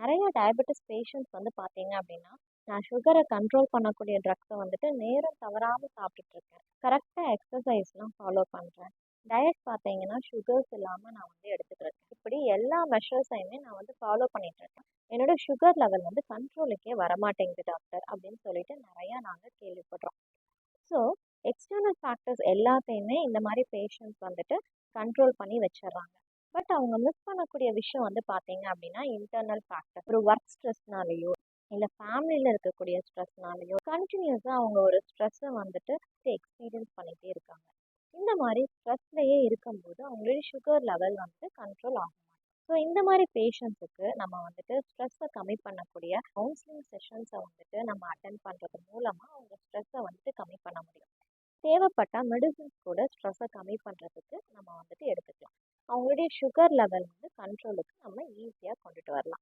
நிறைய diabetes patients வந்து பார்த்தீங்க அப்படின்னா, நான் சுகரை கண்ட்ரோல் பண்ணக்கூடிய ட்ரக்ஸை வந்துட்டு நேரம் தவறாமல் சாப்பிட்டுட்டு இருக்கேன். கரெக்டாக எக்ஸசைஸ்லாம் ஃபாலோ பண்ணுறேன். டயட் பார்த்தீங்கன்னா சுகர்ஸ் இல்லாமல் நான் வந்து எடுத்துக்கிறேன். இப்படி எல்லா மெஷர்ஸையுமே நான் வந்து ஃபாலோ பண்ணிட்டு இருக்கேன். என்னோட சுகர் லெவல் வந்து கண்ட்ரோலுக்கே வரமாட்டேங்குது டாக்டர் அப்படின்னு சொல்லிட்டு நிறையா நாங்கள் கேள்விப்படுறோம். ஸோ எக்ஸ்டர்னல் ஃபேக்டர்ஸ் எல்லாத்தையுமே இந்த மாதிரி பேஷண்ட்ஸ் வந்துட்டு கண்ட்ரோல் பண்ணி வச்சிடுறாங்க. பட் அவங்க மிஸ் பண்ணக்கூடிய விஷயம் வந்து பார்த்தீங்க அப்படின்னா இன்டர்னல் ஃபேக்டர். ஒரு ஒர்க் ஸ்ட்ரெஸ்னாலேயோ இல்லை ஃபேமிலியில் இருக்கக்கூடிய ஸ்ட்ரெஸ்னாலேயோ கண்டினியூஸாக அவங்க ஒரு ஸ்ட்ரெஸ்ஸை வந்துட்டு எக்ஸ்பீரியன்ஸ் பண்ணிகிட்டே இருக்காங்க. இந்த மாதிரி ஸ்ட்ரெஸ்லேயே இருக்கும்போது அவங்களுடைய சுகர் லெவல் வந்துட்டு கண்ட்ரோல் ஆகும். ஸோ இந்த மாதிரி பேஷண்ட்ஸுக்கு நம்ம வந்துட்டு ஸ்ட்ரெஸ்ஸை கம்மி பண்ணக்கூடிய கவுன்சிலிங் செஷன்ஸை வந்துட்டு நம்ம அட்டென்ட் பண்ணுறது மூலமாக அவங்க ஸ்ட்ரெஸ்ஸை வந்துட்டு கம்மி பண்ண முடியும். தேவைப்பட்டால் மெடிசின்ஸ் கூட ஸ்ட்ரெஸ்ஸை கம்மி பண்ணுறதுக்கு நம்ம வந்துட்டு எடுத்துக்கலாம். அவங்களுடைய சுகர் லெவல் வந்து கண்ட்ரோலுக்கு நம்ம ஈஸியாக கொண்டுட்டு வரலாம்.